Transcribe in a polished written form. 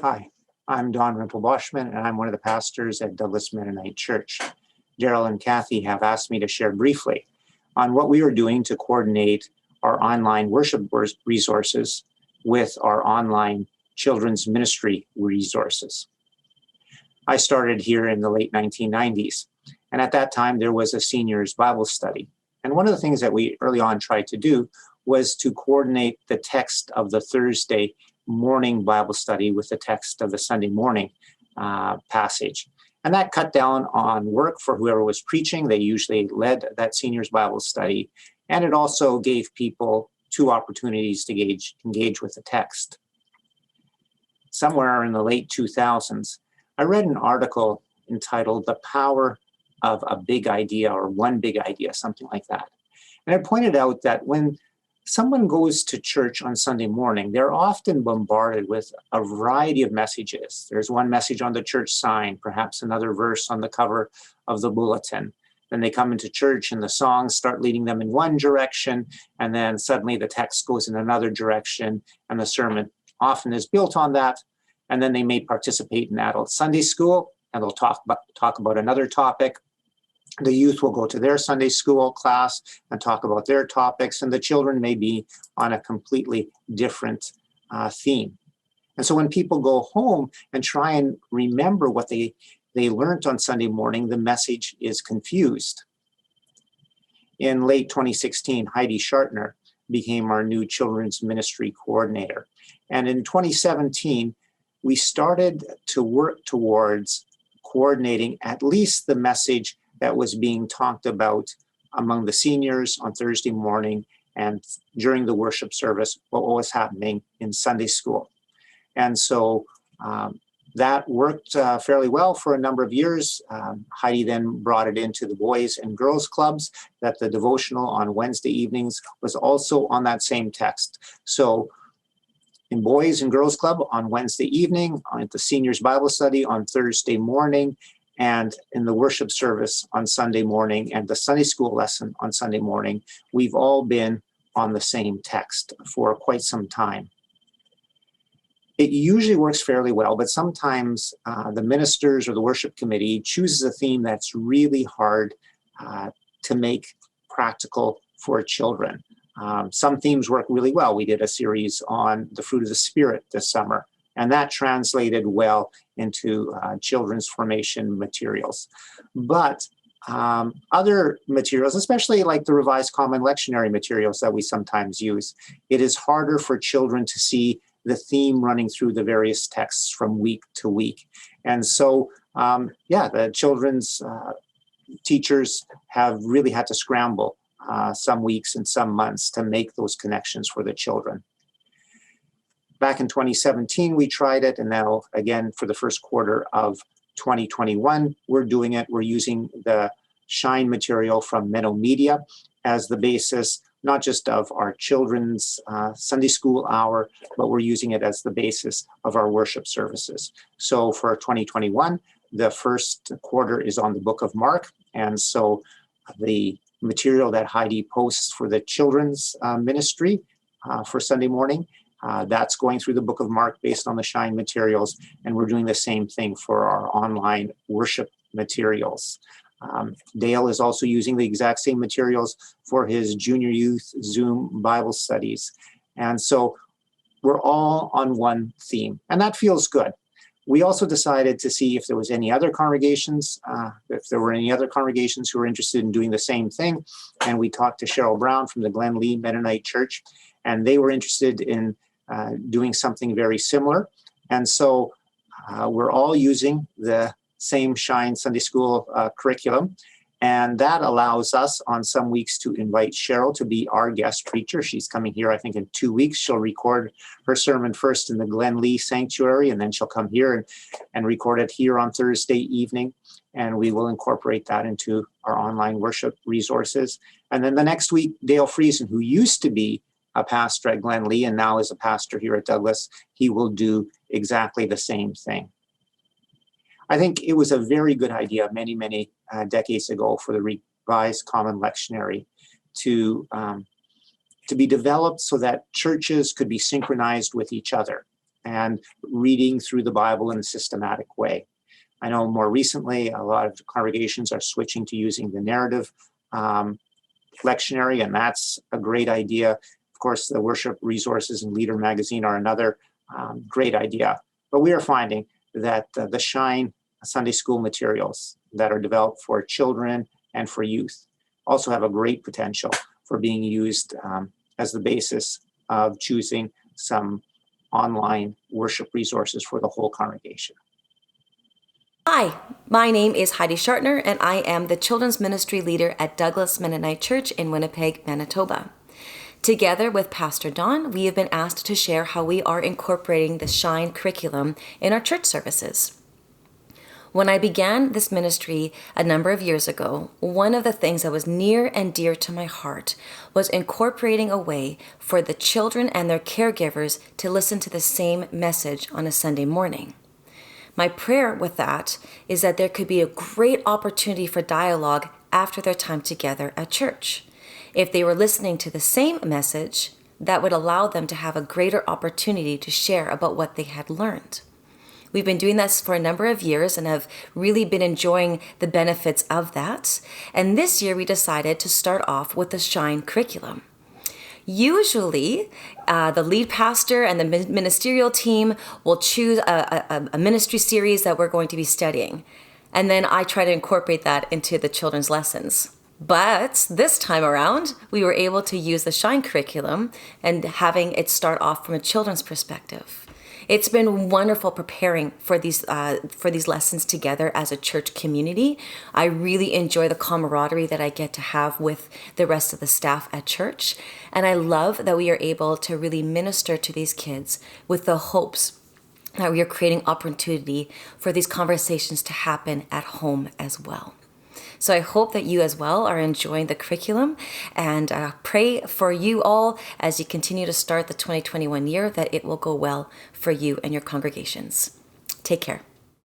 Hi, I'm Don Rinkel-Boschman, and I'm one of the pastors at Douglas Mennonite Church. Daryl and Kathy have asked me to share briefly on what we are doing to coordinate our online worship resources with our online children's ministry resources. I started here in the late 1990s, and at that time there was a seniors Bible study. And one of the things that we early on tried to do was to coordinate the text of the Thursday morning Bible study with the text of the Sunday morning passage. And that cut down on work for whoever was preaching. They usually led that seniors Bible study. And it also gave people two opportunities to engage with the text. Somewhere in the late 2000s, I read an article entitled "The Power of a Big Idea" or "One Big Idea," something like that. And it pointed out that when someone goes to church on Sunday morning, they're often bombarded with a variety of messages. There's one message on the church sign, perhaps another verse on the cover of the bulletin. Then they come into church and the songs start leading them in one direction, and then suddenly the text goes in another direction, and the sermon often is built on that. And then they may participate in adult Sunday school, and they'll talk about another topic. The youth will go to their Sunday school class and talk about their topics, and the children may be on a completely different theme. And so when people go home and try and remember what they learned on Sunday morning, the message is confused. In late 2016, Heidi Schartner became our new children's ministry coordinator. And in 2017, we started to work towards coordinating at least the message that was being talked about among the seniors on Thursday morning and during the worship service, what was happening in Sunday school. And so that worked fairly well for a number of years. Heidi then brought it into the boys and girls clubs, that the devotional on Wednesday evenings was also on that same text. So in boys and girls club on Wednesday evening, at the seniors Bible study on Thursday morning, and in the worship service on Sunday morning, and the Sunday school lesson on Sunday morning, we've all been on the same text for quite some time. It usually works fairly well, but sometimes the ministers or the worship committee chooses a theme that's really hard to make practical for children. Some themes work really well. We did a series on the fruit of the Spirit this summer, and that translated well into children's formation materials. But other materials, especially like the Revised Common Lectionary materials that we sometimes use, it is harder for children to see the theme running through the various texts from week to week. And so, the children's teachers have really had to scramble some weeks and some months to make those connections for the children. Back in 2017, we tried it, and now again for the first quarter of 2021, we're doing it. We're using the Shine material from MennoMedia as the basis, not just of our children's Sunday school hour, but we're using it as the basis of our worship services. So for 2021, the first quarter is on the book of Mark, and so the material that Heidi posts for the children's ministry for Sunday morning, that's going through the book of Mark based on the Shine materials, and we're doing the same thing for our online worship materials. Dale is also using the exact same materials for his junior youth Zoom Bible studies. And so we're all on one theme, and that feels good. We also decided to see if there was any other congregations, who were interested in doing the same thing. And we talked to Cheryl Brown from the Glen Lee Mennonite Church, and they were interested in doing something very similar. And so we're all using the same Shine Sunday School curriculum. And that allows us on some weeks to invite Cheryl to be our guest preacher. She's coming here, I think, in 2 weeks. She'll record her sermon first in the Glen Lee Sanctuary, and then she'll come here and record it here on Thursday evening. And we will incorporate that into our online worship resources. And then the next week, Dale Friesen, who used to be a pastor at Glen Lee and now is a pastor here at Douglas, he will do exactly the same thing. I think it was a very good idea many, many decades ago for the Revised Common Lectionary to be developed so that churches could be synchronized with each other. and reading through the Bible in a systematic way. I know more recently, a lot of congregations are switching to using the narrative lectionary, and that's a great idea. Of course, the worship resources and Leader magazine are another great idea. But we are finding that the Shine Sunday school materials that are developed for children and for youth also have a great potential for being used as the basis of choosing some online worship resources for the whole congregation. Hi, my name is Heidi Schartner, and I am the Children's Ministry Leader at Douglas Mennonite Church in Winnipeg, Manitoba. Together with Pastor Don, we have been asked to share how we are incorporating the Shine curriculum in our church services. When I began this ministry a number of years ago, one of the things that was near and dear to my heart was incorporating a way for the children and their caregivers to listen to the same message on a Sunday morning. My prayer with that is that there could be a great opportunity for dialogue after their time together at church. If they were listening to the same message, that would allow them to have a greater opportunity to share about what they had learned. We've been doing this for a number of years and have really been enjoying the benefits of that. And this year we decided to start off with the Shine curriculum. Usually, the lead pastor and the ministerial team will choose a ministry series that we're going to be studying. And then I try to incorporate that into the children's lessons. But this time around, we were able to use the Shine curriculum and having it start off from a children's perspective. It's been wonderful preparing for these lessons together as a church community. I really enjoy the camaraderie that I get to have with the rest of the staff at church. And I love that we are able to really minister to these kids with the hopes that we are creating opportunity for these conversations to happen at home as well. So I hope that you as well are enjoying the curriculum, and pray for you all as you continue to start the 2021 year that it will go well for you and your congregations. Take care.